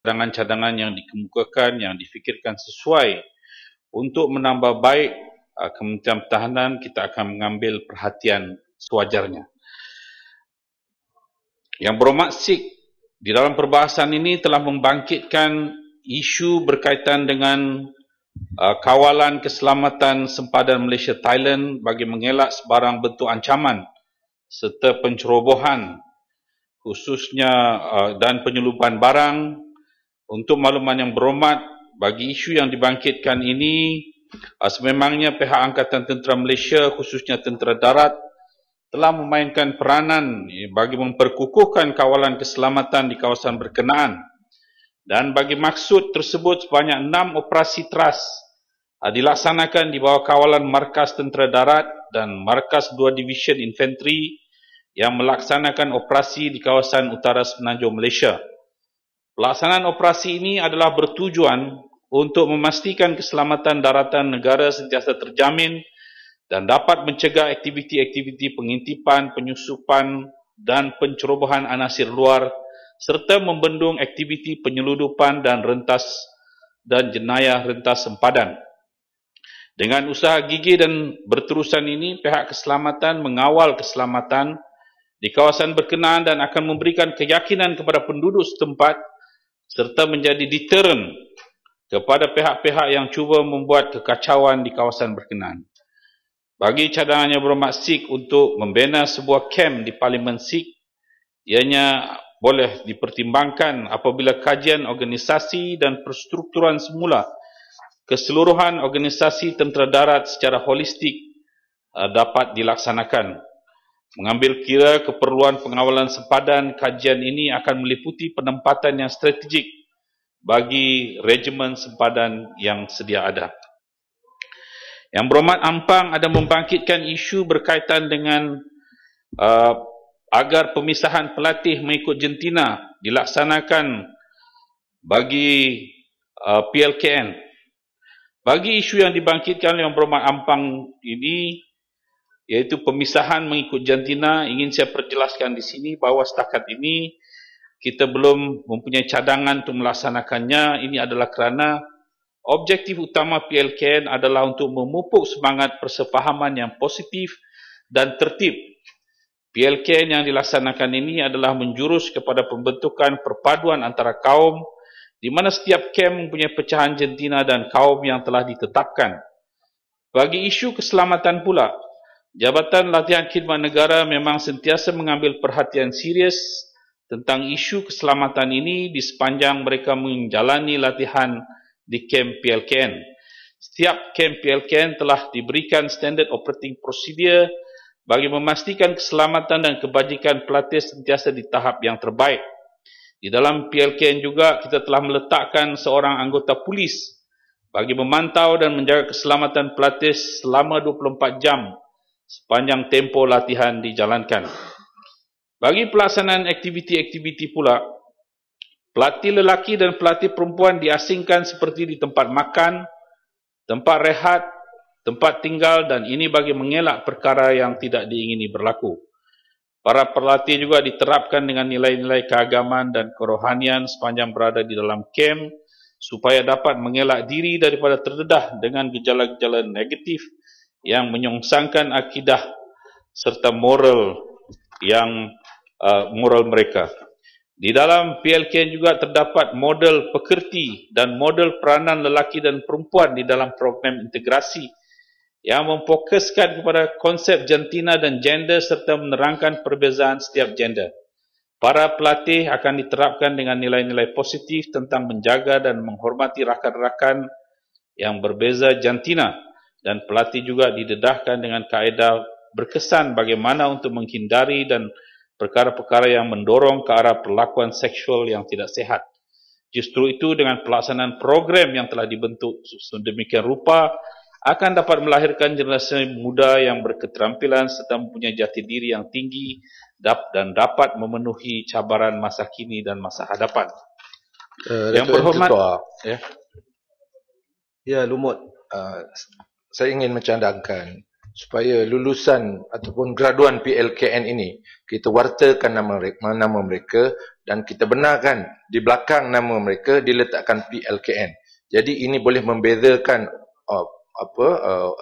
cadangan-cadangan yang dikemukakan, yang difikirkan sesuai untuk menambah baik Kementerian Pertahanan, kita akan mengambil perhatian sewajarnya. Yang berhormat SIK di dalam perbahasan ini telah membangkitkan isu berkaitan dengan kawalan keselamatan sempadan Malaysia Thailand bagi mengelak sebarang bentuk ancaman serta pencerobohan khususnya dan penyeludupan barang. Untuk makluman yang berhormat, bagi isu yang dibangkitkan ini, sememangnya pihak Angkatan Tentera Malaysia khususnya Tentera Darat telah memainkan peranan bagi memperkukuhkan kawalan keselamatan di kawasan berkenaan. Dan bagi maksud tersebut, sebanyak 6 operasi teras dilaksanakan di bawah kawalan Markas Tentera Darat dan Markas 2 Division Infanteri yang melaksanakan operasi di kawasan utara Semenanjung Malaysia. Pelaksanaan operasi ini adalah bertujuan untuk memastikan keselamatan daratan negara sentiasa terjamin dan dapat mencegah aktiviti-aktiviti pengintipan, penyusupan dan pencerobohan anasir luar serta membendung aktiviti penyeludupan dan rentas dan jenayah rentas sempadan. Dengan usaha gigih dan berterusan ini, pihak keselamatan mengawal keselamatan di kawasan berkenaan dan akan memberikan keyakinan kepada penduduk setempat serta menjadi deterrent kepada pihak-pihak yang cuba membuat kekacauan di kawasan berkenaan. Bagi cadangan yang berhormat SIK untuk membina sebuah kem di Parlimen SIK, ianya boleh dipertimbangkan apabila kajian organisasi dan perstrukturan semula keseluruhan organisasi tentera darat secara holistik dapat dilaksanakan. Mengambil kira keperluan pengawalan sempadan, kajian ini akan meliputi penempatan yang strategik bagi regimen sempadan yang sedia ada. Yang berhormat Ampang ada membangkitkan isu berkaitan dengan agar pemisahan pelatih mengikut jentina dilaksanakan bagi PLKN. Bagi isu yang dibangkitkan oleh Yang Berhormat Ampang ini, iaitu pemisahan mengikut jantina, ingin saya perjelaskan di sini bahawa setakat ini kita belum mempunyai cadangan untuk melaksanakannya. Ini adalah kerana objektif utama PLKN adalah untuk memupuk semangat persefahaman yang positif dan tertib. PLKN yang dilaksanakan ini adalah menjurus kepada pembentukan perpaduan antara kaum, di mana setiap kem mempunyai pecahan jantina dan kaum yang telah ditetapkan. Bagi isu keselamatan pula, Jabatan Latihan Khidmat Negara memang sentiasa mengambil perhatian serius tentang isu keselamatan ini di sepanjang mereka menjalani latihan di kem PLKN. Setiap kem PLKN telah diberikan standard operating procedure bagi memastikan keselamatan dan kebajikan pelatih sentiasa di tahap yang terbaik. Di dalam PLKN juga kita telah meletakkan seorang anggota polis bagi memantau dan menjaga keselamatan pelatih selama 24 jam sepanjang tempoh latihan dijalankan. Bagi pelaksanaan aktiviti-aktiviti pula, pelatih lelaki dan pelatih perempuan diasingkan seperti di tempat makan, tempat rehat, tempat tinggal, dan ini bagi mengelak perkara yang tidak diingini berlaku. Para pelatih juga diterapkan dengan nilai-nilai keagamaan dan kerohanian sepanjang berada di dalam kem supaya dapat mengelak diri daripada terdedah dengan gejala-gejala negatif yang menyongsangkan akidah serta moral mereka. Di dalam PLKN juga terdapat model pekerti dan model peranan lelaki dan perempuan di dalam program integrasi yang memfokuskan kepada konsep jantina dan gender serta menerangkan perbezaan setiap gender. Para pelatih akan diterapkan dengan nilai-nilai positif tentang menjaga dan menghormati rakan-rakan yang berbeza jantina, dan pelatih juga didedahkan dengan kaedah berkesan bagaimana untuk menghindari dan perkara-perkara yang mendorong ke arah perlakuan seksual yang tidak sehat. Justru itu, dengan pelaksanaan program yang telah dibentuk sedemikian rupa akan dapat melahirkan generasi muda yang berketerampilan serta mempunyai jati diri yang tinggi dan dapat memenuhi cabaran masa kini dan masa hadapan. Yang berhormat, ya Lumut, saya ingin mencadangkan supaya lulusan ataupun graduan PLKN ini kita wartakan nama mereka dan kita benarkan di belakang nama mereka diletakkan PLKN. Jadi ini boleh membezakan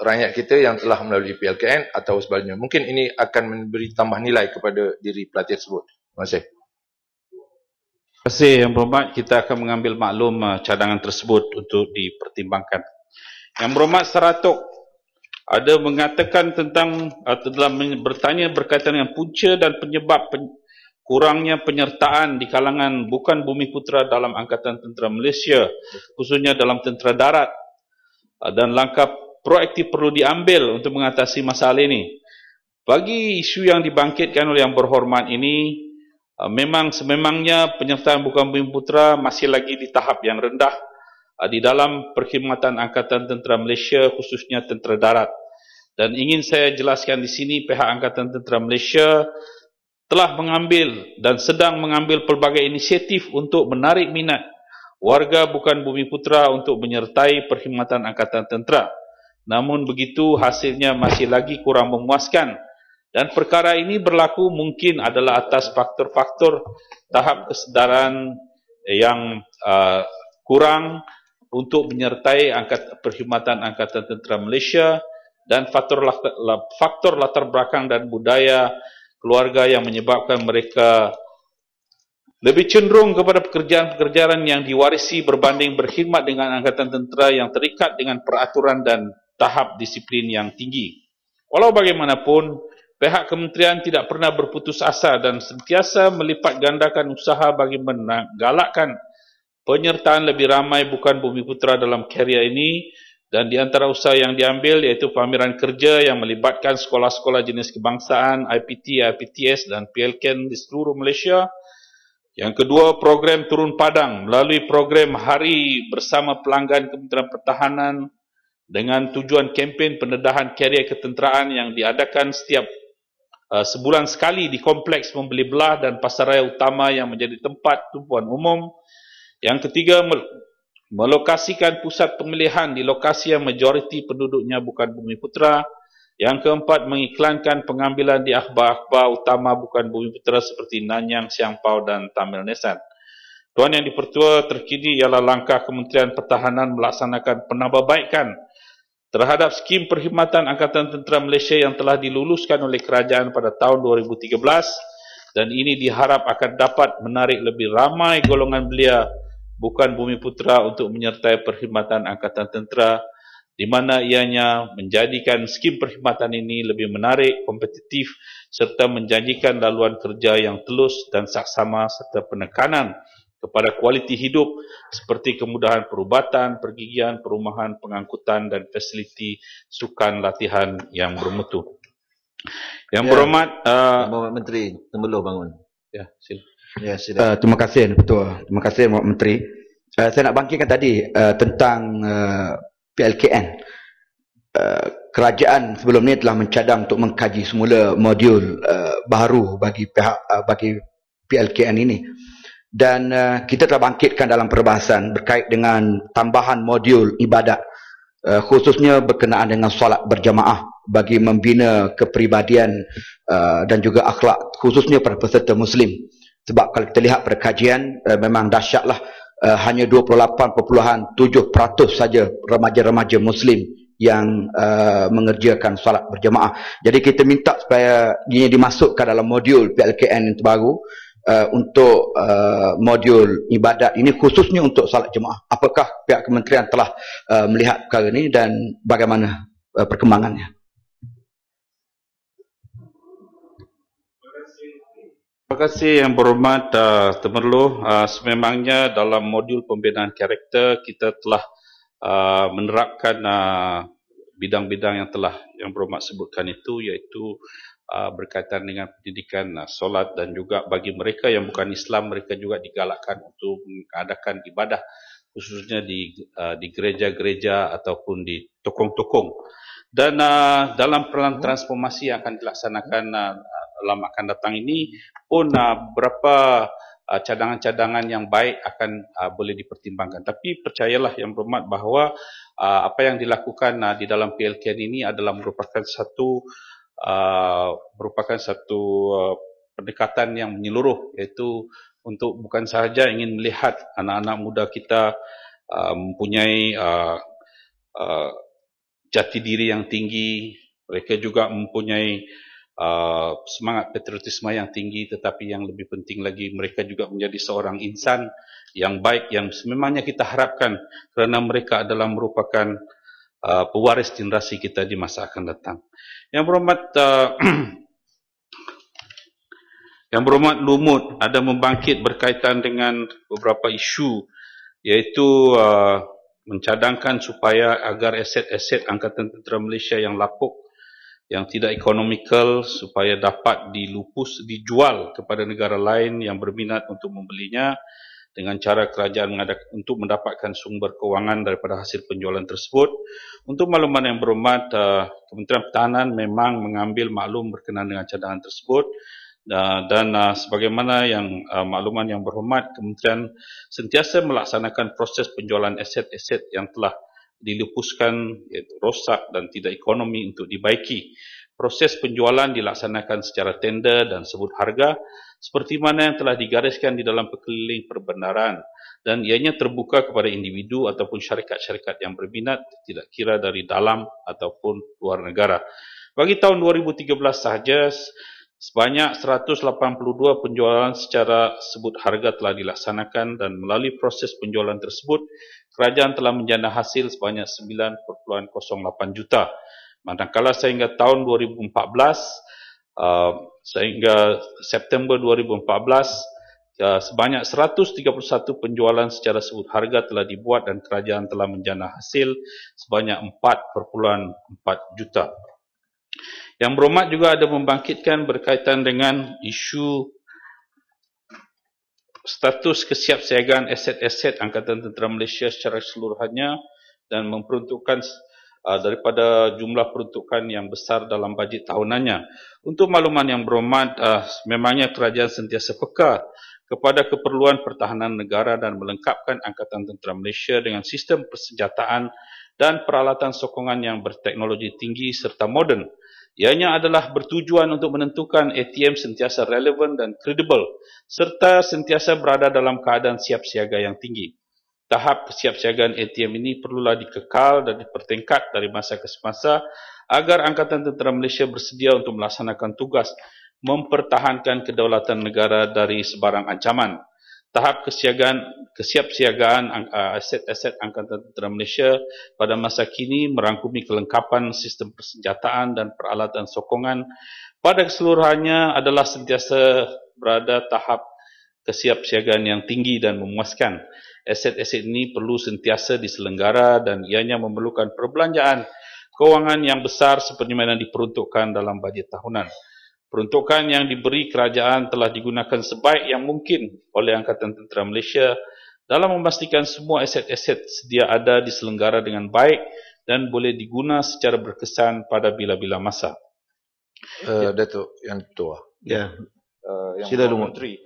rakyat kita yang telah melalui PLKN atau sebaliknya. Mungkin ini akan memberi tambah nilai kepada diri pelatih tersebut. Terima kasih. Terima kasih Yang Berhormat. Kita akan mengambil maklum cadangan tersebut untuk dipertimbangkan. Yang Berhormat Seratuk ada mengatakan tentang telah bertanya berkaitan dengan punca dan penyebab kurangnya penyertaan di kalangan bukan Bumiputera dalam Angkatan Tentera Malaysia, khususnya dalam tentera darat, dan langkah proaktif perlu diambil untuk mengatasi masalah ini. Bagi isu yang dibangkitkan oleh Yang Berhormat ini, memang sememangnya penyertaan bukan Bumiputera masih lagi di tahap yang rendah di dalam perkhidmatan Angkatan Tentera Malaysia, khususnya tentera darat. Dan ingin saya jelaskan di sini, pihak Angkatan Tentera Malaysia telah mengambil dan sedang mengambil pelbagai inisiatif untuk menarik minat warga bukan Bumiputera untuk menyertai perkhidmatan Angkatan Tentera. Namun begitu, hasilnya masih lagi kurang memuaskan. Dan perkara ini berlaku mungkin adalah atas faktor-faktor tahap kesedaran yang kurang untuk menyertai perkhidmatan Angkatan Tentera Malaysia dan faktor latar belakang dan budaya keluarga yang menyebabkan mereka lebih cenderung kepada pekerjaan-pekerjaan yang diwarisi berbanding berkhidmat dengan Angkatan Tentera yang terikat dengan peraturan dan tahap disiplin yang tinggi. Walau bagaimanapun, pihak kementerian tidak pernah berputus asa dan sentiasa melipat gandakan usaha bagi menggalakkan penyertaan lebih ramai bukan Bumiputera dalam karya ini, dan di antara usaha yang diambil iaitu pameran kerja yang melibatkan sekolah-sekolah jenis kebangsaan, IPT, IPTS dan PLKN di seluruh Malaysia. Yang kedua, program turun padang melalui program Hari Bersama Pelanggan Kementerian Pertahanan dengan tujuan kempen pendedahan karya ketenteraan yang diadakan setiap sebulan sekali di kompleks Membeli Belah dan Pasaraya Utama yang menjadi tempat tumpuan umum. Yang ketiga, melokasikan pusat pemilihan di lokasi yang majoriti penduduknya bukan Bumiputera. Yang keempat, mengiklankan pengambilan di akhbar-akhbar utama bukan Bumiputera seperti Nanyang, Siang Pau dan Tamil Nesan. Tuan Yang Dipertua, terkini ialah langkah Kementerian Pertahanan melaksanakan penambahbaikan terhadap skim perkhidmatan Angkatan Tentera Malaysia yang telah diluluskan oleh kerajaan pada tahun 2013, dan ini diharap akan dapat menarik lebih ramai golongan belia bukan Bumiputera untuk menyertai perkhidmatan Angkatan Tentera, di mana ianya menjadikan skim perkhidmatan ini lebih menarik, kompetitif serta menjanjikan laluan kerja yang telus dan saksama serta penekanan kepada kualiti hidup seperti kemudahan perubatan, pergigian, perumahan, pengangkutan dan fasiliti sukan latihan yang bermutu. Yang Berhormat Menteri Temerloh bangun. Ya, sila. Ya, sila. Terima kasih Ketua. Terima kasih Pak Menteri. Saya nak bangkitkan tadi tentang PLKN. Kerajaan sebelum ini telah mencadang untuk mengkaji semula modul baru bagi PLKN ini. Dan kita telah bangkitkan dalam perbahasan berkait dengan tambahan modul ibadat, khususnya berkenaan dengan solat berjamaah bagi membina kepribadian dan juga akhlak, khususnya pada peserta Muslim. Sebab kalau kita lihat pada kajian, memang dahsyatlah, hanya 28.7% saja remaja-remaja Muslim yang mengerjakan solat berjamaah. Jadi kita minta supaya ini dimasukkan dalam modul PLKN yang terbaru untuk modul ibadat ini, khususnya untuk solat jemaah. Apakah pihak kementerian telah melihat perkara ini dan bagaimana perkembangannya? Terima kasih Yang Berhormat Temerloh. Sememangnya dalam modul pembinaan karakter kita telah menerapkan bidang-bidang yang telah Yang Berhormat sebutkan itu, iaitu berkaitan dengan pendidikan solat, dan juga bagi mereka yang bukan Islam, mereka juga digalakkan untuk mengadakan ibadah khususnya di gereja-gereja ataupun di tokong-tokong. Dan dalam pelan transformasi yang akan dilaksanakan dalam akan datang ini pun beberapa cadangan-cadangan yang baik akan boleh dipertimbangkan. Tapi percayalah Yang Berhormat bahawa apa yang dilakukan di dalam PLKN ini adalah merupakan satu pendekatan yang menyeluruh, iaitu untuk bukan sahaja ingin melihat anak-anak muda kita mempunyai jati diri yang tinggi, mereka juga mempunyai semangat patriotisme yang tinggi, tetapi yang lebih penting lagi mereka juga menjadi seorang insan yang baik yang sememangnya kita harapkan, kerana mereka adalah merupakan pewaris generasi kita di masa akan datang. Yang Berhormat Yang Berhormat Lumut ada membangkit berkaitan dengan beberapa isu, iaitu mencadangkan supaya agar aset-aset Angkatan Tentera Malaysia yang lapuk, yang tidak ekonomikal, supaya dapat dijual kepada negara lain yang berminat untuk membelinya, dengan cara kerajaan untuk mendapatkan sumber kewangan daripada hasil penjualan tersebut. Untuk makluman Yang Berhormat, Kementerian Pertahanan memang mengambil maklum berkenaan dengan cadangan tersebut, dan sebagaimana makluman Yang Berhormat, Kementerian sentiasa melaksanakan proses penjualan aset-aset yang telah dilupuskan, iaitu rosak dan tidak ekonomi untuk dibaiki. Proses penjualan dilaksanakan secara tender dan sebut harga, seperti mana yang telah digariskan di dalam perkeliling perbendaharaan, dan ianya terbuka kepada individu ataupun syarikat-syarikat yang berminat, tidak kira dari dalam ataupun luar negara. Bagi tahun 2013 sahaja, sebanyak 182 penjualan secara sebut harga telah dilaksanakan, dan melalui proses penjualan tersebut, kerajaan telah menjana hasil sebanyak 9.08 juta. Manakala sehingga tahun 2014, sehingga September 2014, sebanyak 131 penjualan secara sebut harga telah dibuat dan kerajaan telah menjana hasil sebanyak 4.4 juta. Yang Berhormat juga ada membangkitkan berkaitan dengan isu status kesiapsiagaan aset-aset Angkatan Tentera Malaysia secara keseluruhannya, dan memperuntukkan daripada jumlah peruntukan yang besar dalam bajet tahunannya. Untuk makluman Yang Berhormat, memangnya kerajaan sentiasa peka kepada keperluan pertahanan negara dan melengkapkan Angkatan Tentera Malaysia dengan sistem persenjataan dan peralatan sokongan yang berteknologi tinggi serta moden. Ianya adalah bertujuan untuk menentukan ATM sentiasa relevan dan kredibel, serta sentiasa berada dalam keadaan siap siaga yang tinggi. Tahap kesiapsiagaan ATM ini perlulah dikekal dan dipertingkat dari masa ke semasa agar Angkatan Tentera Malaysia bersedia untuk melaksanakan tugas mempertahankan kedaulatan negara dari sebarang ancaman. Tahap kesiapsiagaan aset-aset Angkatan Tentera Malaysia pada masa kini merangkumi kelengkapan sistem persenjataan dan peralatan sokongan pada keseluruhannya adalah sentiasa berada tahap kesiapsiagaan yang tinggi dan memuaskan. Aset-aset ini perlu sentiasa diselenggara dan ianya memerlukan perbelanjaan kewangan yang besar seperti mana diperuntukkan dalam bajet tahunan. Peruntukan yang diberi kerajaan telah digunakan sebaik yang mungkin oleh Angkatan Tentera Malaysia dalam memastikan semua aset-aset sedia ada diselenggara dengan baik dan boleh diguna secara berkesan pada bila-bila masa. Datuk Yang Tua. Ya. Yang Sila Lumut. Menteri,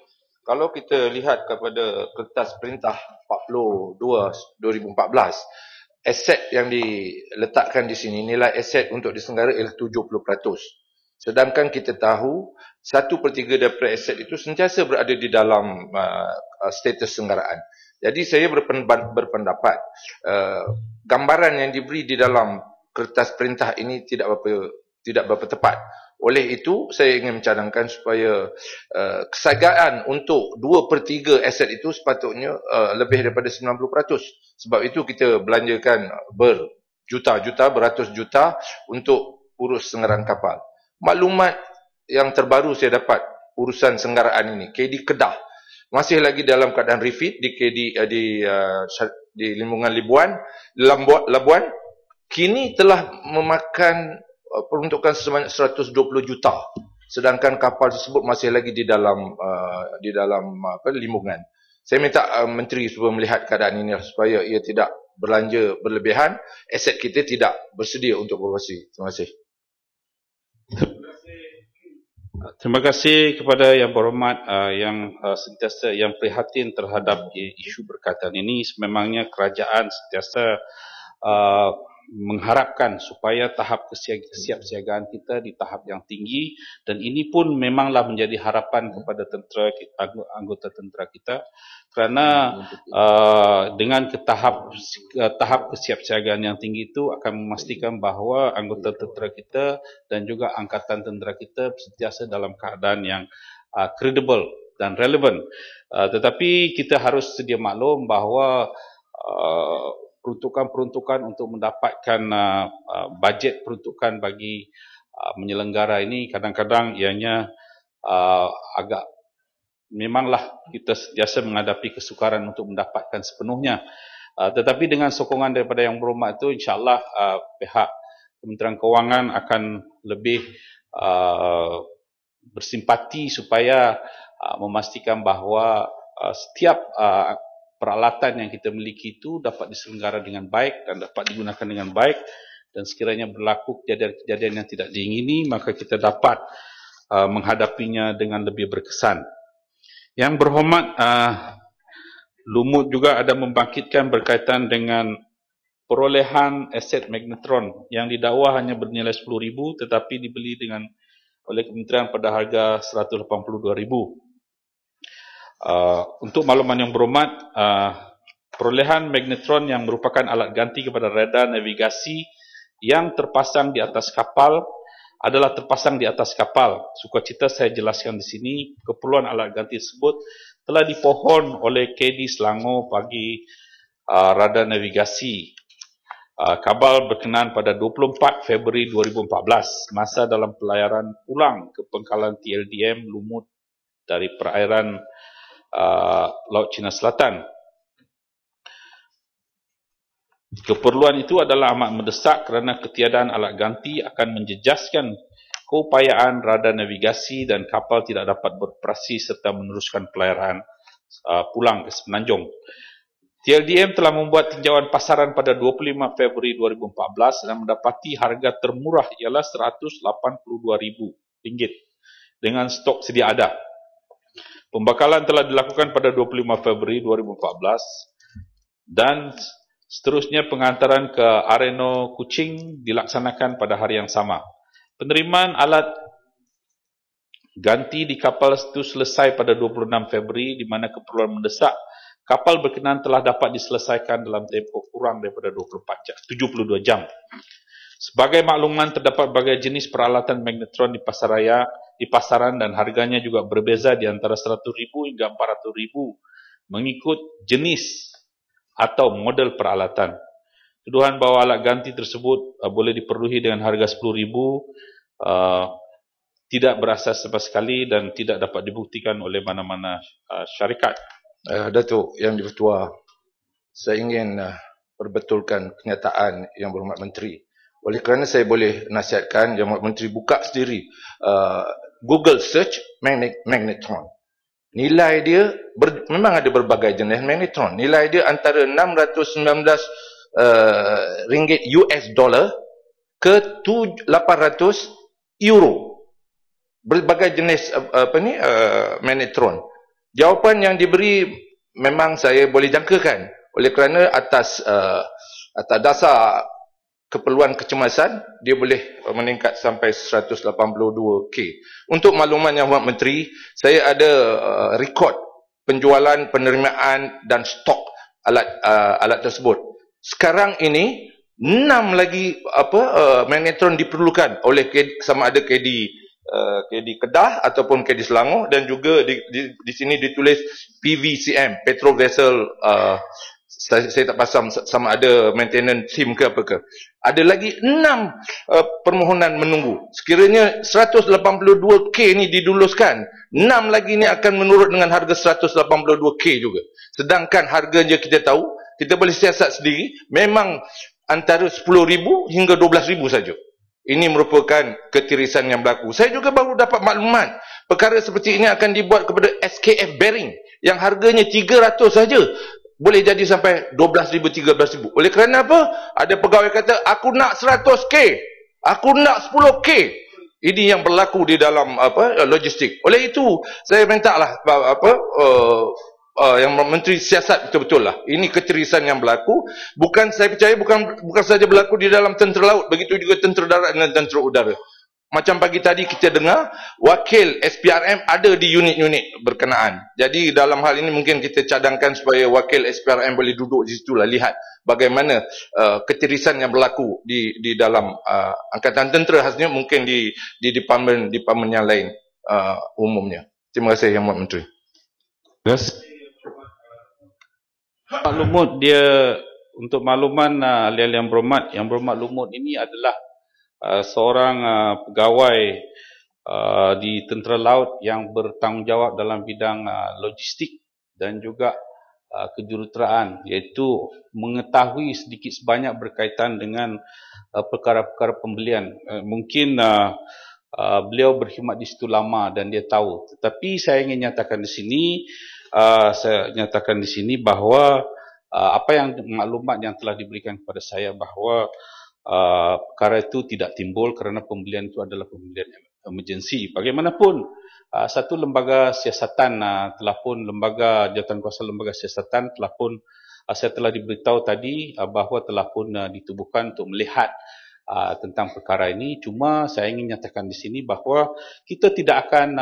kalau kita lihat kepada Kertas Perintah 42/2014, aset yang diletakkan di sini, nilai aset untuk diselenggara ialah 70%. Sedangkan kita tahu 1/3 daripada aset itu sentiasa berada di dalam status senggaraan. Jadi saya berpendapat gambaran yang diberi di dalam kertas perintah ini tidak berapa tepat. Oleh itu saya ingin mencadangkan supaya kesagaan untuk 2/3 aset itu sepatutnya lebih daripada 90%. Sebab itu kita belanjakan berjuta-juta, beratus juta untuk urus senggaraan kapal. Maklumat yang terbaru saya dapat urusan senggaraan ini, KD Kedah masih lagi dalam keadaan refit di Limbungan Labuan, kini telah memakan peruntukan sebanyak 120 juta, sedangkan kapal tersebut masih lagi di dalam limbungan. Saya minta Menteri supaya melihat keadaan ini supaya ia tidak belanja berlebihan, aset kita tidak bersedia untuk beroperasi. Terima kasih. Terima kasih kepada yang berhormat yang sentiasa yang prihatin terhadap isu berkaitan ini. Sememangnya kerajaan sentiasa mengharapkan supaya tahap kesiapsiagaan kita di tahap yang tinggi, dan ini pun memanglah menjadi harapan kepada anggota tentera kita, kerana dengan tahap kesiapsiagaan yang tinggi itu akan memastikan bahawa anggota tentera kita dan juga angkatan tentera kita sentiasa dalam keadaan yang kredibel dan relevan. Tetapi kita harus sedia maklum bahawa peruntukan-peruntukan untuk mendapatkan bajet peruntukan bagi menyelenggara ini kadang-kadang ianya agak, memanglah kita sentiasa menghadapi kesukaran untuk mendapatkan sepenuhnya. Tetapi dengan sokongan daripada yang berhormat itu, insyaAllah pihak Kementerian Kewangan akan lebih bersimpati supaya memastikan bahawa setiap peralatan yang kita miliki itu dapat diselenggara dengan baik dan dapat digunakan dengan baik, dan sekiranya berlaku kejadian-kejadian yang tidak diingini, maka kita dapat menghadapinya dengan lebih berkesan. Yang berhormat, Lumut juga ada membangkitkan berkaitan dengan perolehan aset magnetron yang didakwa hanya bernilai 10,000 tetapi dibeli oleh kementerian pada harga 182,000. Untuk makluman yang berhormat, perolehan magnetron yang merupakan alat ganti kepada radar navigasi yang terpasang di atas kapal adalah terpasang di atas kapal. Sukacita saya jelaskan di sini, keperluan alat ganti tersebut telah dipohon oleh KD Selangor bagi radar navigasi. Kapal berkenaan pada 24 Februari 2014 masa dalam pelayaran pulang ke pangkalan TLDM Lumut dari perairan Laut Cina Selatan. Keperluan itu adalah amat mendesak kerana ketiadaan alat ganti akan menjejaskan keupayaan radar navigasi dan kapal tidak dapat beroperasi serta meneruskan pelayaran pulang ke Semenanjung. TLDM telah membuat tinjauan pasaran pada 25 Februari 2014 dan mendapati harga termurah ialah RM182,000 dengan stok sedia ada. Pembakalan telah dilakukan pada 25 Februari 2014 dan seterusnya pengantaran ke Areno Kuching dilaksanakan pada hari yang sama. Penerimaan alat ganti di kapal itu selesai pada 26 Februari di mana keperluan mendesak kapal berkenaan telah dapat diselesaikan dalam tempoh kurang daripada 72 jam. Sebagai makluman, terdapat berbagai jenis peralatan magnetron di pasaran dan harganya juga berbeza di antara RM100,000 hingga RM400,000 mengikut jenis atau model peralatan. Tuduhan bahawa alat ganti tersebut boleh diperoleh dengan harga RM10,000 tidak berasas sama sekali dan tidak dapat dibuktikan oleh mana-mana syarikat. Datuk Yang di-Pertua, saya ingin perbetulkan kenyataan Yang Berhormat Menteri. Oleh kerana saya boleh nasihatkan Yang Berhormat Menteri buka sendiri Google search magnetron. Nilai dia memang ada berbagai jenis magnetron. Nilai dia antara 619 ringgit US dollar ke 800 euro. Berbagai jenis magnetron. Jawapan yang diberi memang saya boleh jangkakan. Oleh kerana atas dasar keperluan kecemasan, dia boleh meningkat sampai 182K. Untuk makluman Yang Berhormat Menteri, saya ada rekod penjualan, penerimaan dan stok alat tersebut. Sekarang ini 6 lagi magnetron diperlukan oleh sama ada KD Kedah ataupun KD Selangor, dan juga di sini ditulis PVCM, Petro Vessel. Saya tak pasang sama ada maintenance team ke apa ke. Ada lagi 6 permohonan menunggu. Sekiranya 182K ni diduluskan, 6 lagi ni akan menurut dengan harga 182K juga. Sedangkan harganya kita tahu, kita boleh siasat sendiri, memang antara 10,000 hingga 12,000 saja. Ini merupakan ketirisan yang berlaku. Saya juga baru dapat maklumat perkara seperti ini akan dibuat kepada SKF Bearing yang harganya 300 saja. Boleh jadi sampai 12,000, 13,000. Oleh kerana apa? Ada pegawai kata, aku nak 100K. Aku nak 10K. Ini yang berlaku di dalam logistik. Oleh itu, saya mintalah yang Menteri Siasat betul-betul lah. Ini ketirisan yang berlaku. Bukan, saya percaya bukan saja berlaku di dalam tentera laut, begitu juga tentera darat dan tentera udara. Macam pagi tadi kita dengar wakil SPRM ada di unit-unit berkenaan. Jadi dalam hal ini mungkin kita cadangkan supaya wakil SPRM boleh duduk di situ lah, lihat bagaimana ketirisan yang berlaku di dalam angkatan tentera, khasnya mungkin di departmen yang lain umumnya. Terima kasih Yang Amat Menteri. Yes. Pak Lumut, dia untuk makluman ahli-ahli Yang Berhormat Lumut ini adalah seorang pegawai di Tentera Laut yang bertanggungjawab dalam bidang logistik dan juga kejuruteraan, iaitu mengetahui sedikit sebanyak berkaitan dengan perkara-perkara pembelian. Mungkin beliau berkhidmat di situ lama dan dia tahu. Tetapi saya ingin nyatakan di sini, bahawa apa yang maklumat yang telah diberikan kepada saya bahawa perkara itu tidak timbul kerana pembelian itu adalah pembelian emergency. Bagaimanapun satu lembaga siasatan lembaga jawatankuasa lembaga siasatan saya telah diberitahu tadi bahawa telah pun ditubuhkan untuk melihat tentang perkara ini. Cuma saya ingin nyatakan di sini bahawa kita tidak akan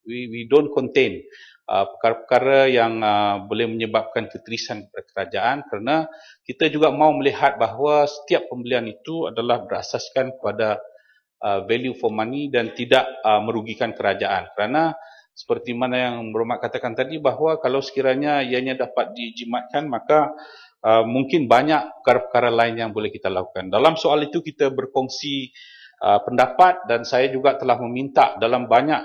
we don't contain perkara-perkara yang boleh menyebabkan ketirisan kepada kerajaan, kerana kita juga mahu melihat bahawa setiap pembelian itu adalah berasaskan kepada value for money dan tidak merugikan kerajaan. Kerana seperti mana yang Berhormat katakan tadi, bahawa kalau sekiranya ianya dapat dijimatkan, maka mungkin banyak perkara-perkara lain yang boleh kita lakukan. Dalam soal itu kita berkongsi pendapat, dan saya juga telah meminta dalam banyak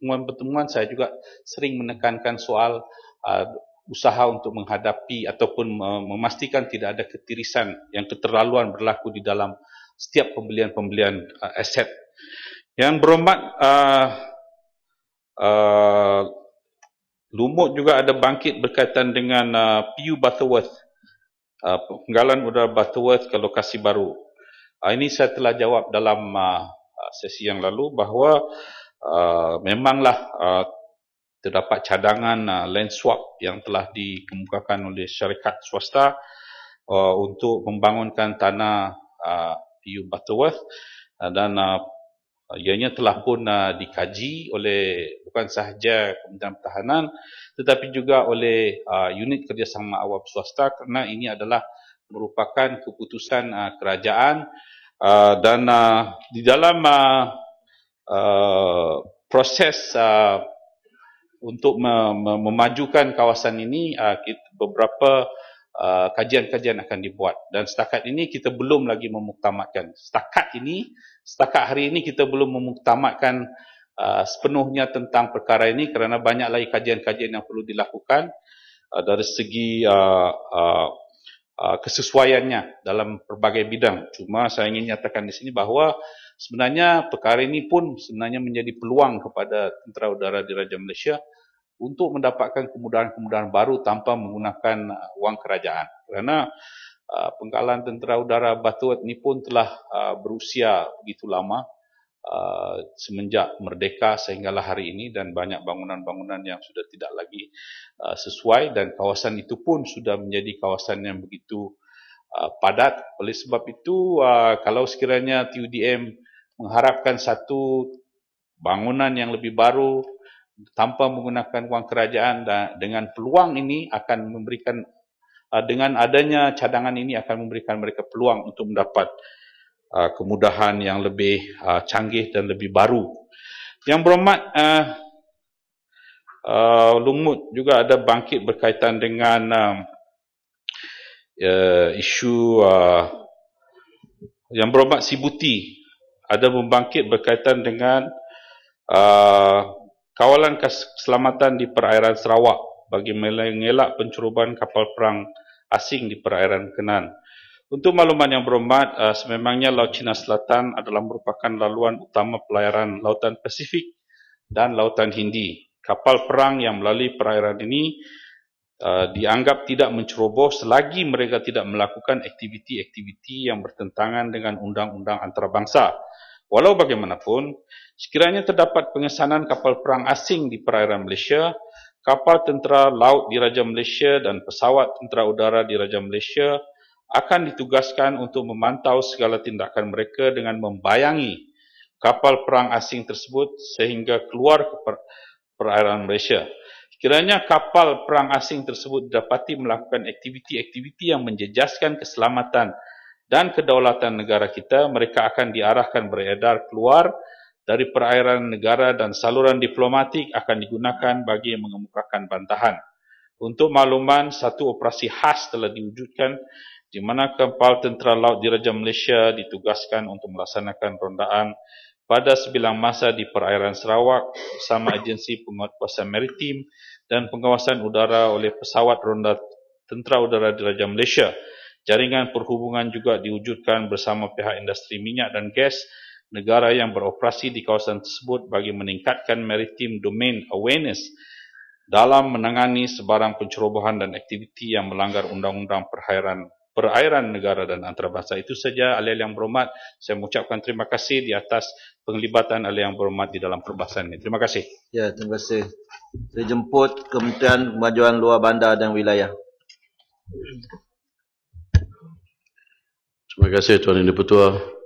pertemuan saya juga sering menekankan soal usaha untuk menghadapi ataupun memastikan tidak ada ketirisan yang keterlaluan berlaku di dalam setiap pembelian-pembelian aset. Yang Berhormat Lumut juga ada bangkit berkaitan dengan PU Butterworth, penggalan udara Butterworth ke lokasi baru. Ini saya telah jawab dalam sesi yang lalu bahawa memanglah terdapat cadangan land swap yang telah dikemukakan oleh syarikat swasta untuk membangunkan tanah PU Butterworth, dan ianya telah pun dikaji oleh bukan sahaja Kementerian Pertahanan tetapi juga oleh unit kerjasama awam swasta, kerana ini adalah merupakan keputusan kerajaan, dan di dalam proses untuk memajukan kawasan ini beberapa kajian-kajian akan dibuat, dan setakat ini kita belum lagi memuktamadkan. Setakat hari ini kita belum memuktamadkan sepenuhnya tentang perkara ini, kerana banyak lagi kajian-kajian yang perlu dilakukan dari segi kesesuaiannya dalam pelbagai bidang. Cuma saya ingin nyatakan di sini bahawa sebenarnya perkara ini pun sebenarnya menjadi peluang kepada Tentera Udara Diraja Malaysia untuk mendapatkan kemudahan-kemudahan baru tanpa menggunakan wang kerajaan. Kerana penggalan Tentera Udara Butterworth ini pun telah berusia begitu lama, semenjak merdeka sehinggalah hari ini, dan banyak bangunan-bangunan yang sudah tidak lagi sesuai, dan kawasan itu pun sudah menjadi kawasan yang begitu padat. Oleh sebab itu, kalau sekiranya TUDM mengharapkan satu bangunan yang lebih baru tanpa menggunakan wang kerajaan, dan dengan peluang ini akan memberikan, dengan adanya cadangan ini akan memberikan mereka peluang untuk mendapat kemudahan yang lebih canggih dan lebih baru. Yang Berhormat Lumut juga ada bangkit berkaitan dengan isu Yang Berhormat Sibuti ada membangkit berkaitan dengan kawalan keselamatan di perairan Sarawak bagi mengelak pencerobohan kapal perang asing di perairan Kenan. Untuk makluman Yang Berhormat, sememangnya Laut Cina Selatan adalah merupakan laluan utama pelayaran Lautan Pasifik dan Lautan Hindi. Kapal perang yang melalui perairan ini dianggap tidak menceroboh selagi mereka tidak melakukan aktiviti-aktiviti yang bertentangan dengan undang-undang antarabangsa. Walau bagaimanapun, sekiranya terdapat pengesanan kapal perang asing di perairan Malaysia, kapal tentera laut Diraja Malaysia dan pesawat tentera udara Diraja Malaysia akan ditugaskan untuk memantau segala tindakan mereka dengan membayangi kapal perang asing tersebut sehingga keluar ke perairan Malaysia. Sekiranya kapal perang asing tersebut didapati melakukan aktiviti-aktiviti yang menjejaskan keselamatan dan kedaulatan negara kita, mereka akan diarahkan beredar keluar dari perairan negara dan saluran diplomatik akan digunakan bagi mengemukakan bantahan. Untuk makluman, satu operasi khas telah diwujudkan di mana kapal tentera laut Diraja Malaysia ditugaskan untuk melaksanakan rondaan pada sebilang masa di perairan Sarawak bersama agensi penguatkuasaan maritim dan pengawasan udara oleh pesawat ronda tentera udara Diraja Malaysia. Jaringan perhubungan juga diwujudkan bersama pihak industri minyak dan gas negara yang beroperasi di kawasan tersebut bagi meningkatkan maritime domain awareness dalam menangani sebarang pencerobohan dan aktiviti yang melanggar undang-undang perairan negara dan antarabangsa. Itu saja, ahli yang berhormat. Saya mengucapkan terima kasih di atas penglibatan ahli yang berhormat di dalam perbahasan ini. Terima kasih. Ya, terima kasih. Saya jemput Kementerian Kemajuan Luar Bandar dan Wilayah. Terima kasih Tuan Yang di-Pertua.